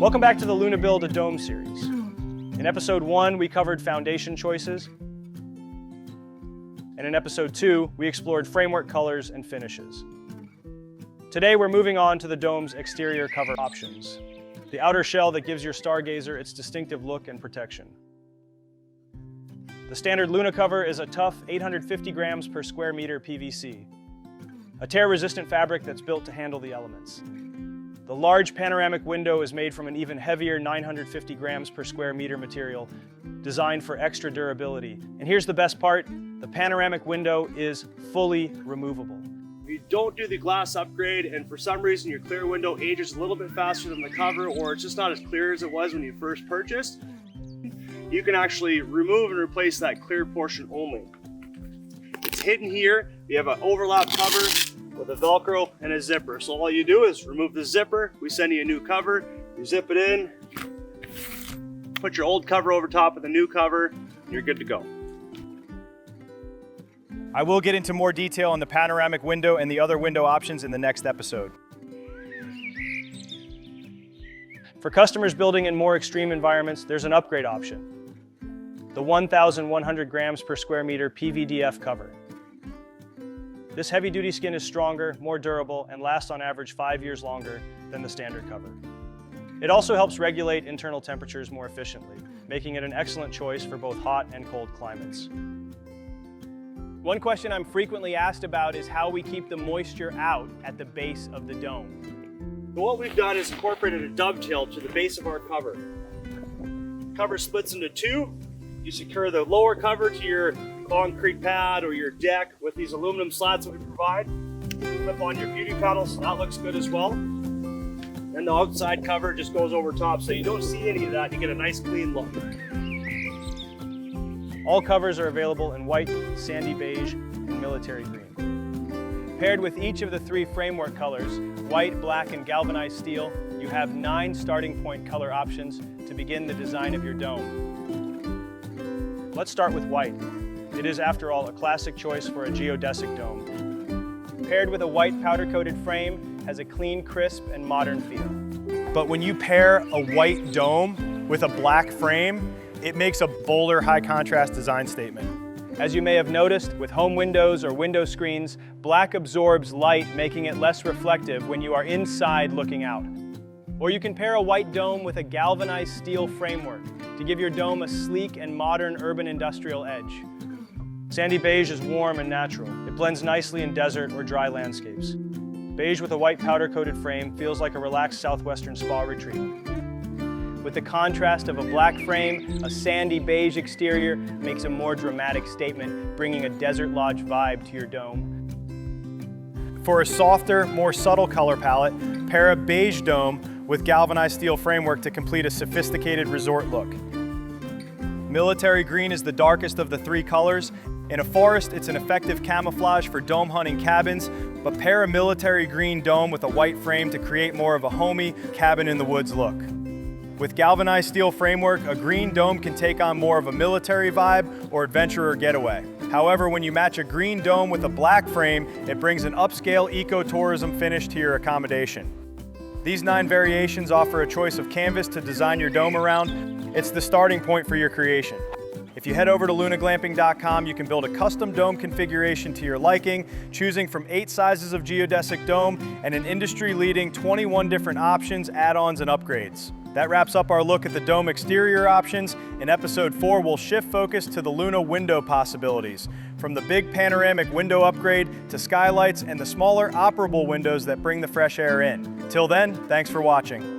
Welcome back to the Luna Build a Dome series. In episode 1, we covered foundation choices. And in episode 2, we explored framework colors and finishes. Today, we're moving on to the dome's exterior cover options. The outer shell that gives your stargazer its distinctive look and protection. The standard Luna cover is a tough 850 grams per square meter PVC, a tear-resistant fabric that's built to handle the elements. The large panoramic window is made from an even heavier 950 grams per square meter material, designed for extra durability. And here's the best part, the panoramic window is fully removable. If you don't do the glass upgrade and for some reason your clear window ages a little bit faster than the cover, or it's just not as clear as it was when you first purchased, you can actually remove and replace that clear portion only. It's hidden here. We have an overlap cover with a Velcro and a zipper. So all you do is remove the zipper, we send you a new cover, you zip it in, put your old cover over top of the new cover, and you're good to go. I will get into more detail on the panoramic window and the other window options in the next episode. For customers building in more extreme environments, there's an upgrade option. The 1,100 grams per square meter PVDF cover. This heavy-duty skin is stronger, more durable, and lasts on average 5 years longer than the standard cover. It also helps regulate internal temperatures more efficiently, making it an excellent choice for both hot and cold climates. One question I'm frequently asked about is how we keep the moisture out at the base of the dome. So what we've done is incorporated a dovetail to the base of our cover. Cover splits into two. You secure the lower cover to your concrete pad or your deck with these aluminum slats that we provide. Clip on your beauty pedals, that looks good as well. And the outside cover just goes over top, so you don't see any of that. You get a nice clean look. All covers are available in white, sandy beige, and military green. Paired with each of the 3 framework colors, white, black, and galvanized steel, you have 9 starting point color options to begin the design of your dome. Let's start with white. It is, after all, a classic choice for a geodesic dome. Paired with a white powder-coated frame, has a clean, crisp, and modern feel. But when you pair a white dome with a black frame, it makes a bolder, high-contrast design statement. As you may have noticed, with home windows or window screens, black absorbs light, making it less reflective when you are inside looking out. Or you can pair a white dome with a galvanized steel framework to give your dome a sleek and modern urban industrial edge. Sandy beige is warm and natural. It blends nicely in desert or dry landscapes. Beige with a white powder-coated frame feels like a relaxed southwestern spa retreat. With the contrast of a black frame, a sandy beige exterior makes a more dramatic statement, bringing a desert lodge vibe to your dome. For a softer, more subtle color palette, pair a beige dome with galvanized steel framework to complete a sophisticated resort look. Military green is the darkest of the 3 colors. In a forest, it's an effective camouflage for dome hunting cabins, but pair a military green dome with a white frame to create more of a homey, cabin-in-the-woods look. With galvanized steel framework, a green dome can take on more of a military vibe or adventurer getaway. However, when you match a green dome with a black frame, it brings an upscale eco-tourism finish to your accommodation. These 9 variations offer a choice of canvas to design your dome around. It's the starting point for your creation. If you head over to lunaglamping.com, you can build a custom dome configuration to your liking, choosing from 8 sizes of geodesic dome and an industry-leading 21 different options, add-ons, and upgrades. That wraps up our look at the dome exterior options. In episode 4, we'll shift focus to the Luna window possibilities, from the big panoramic window upgrade to skylights and the smaller operable windows that bring the fresh air in. Till then, thanks for watching.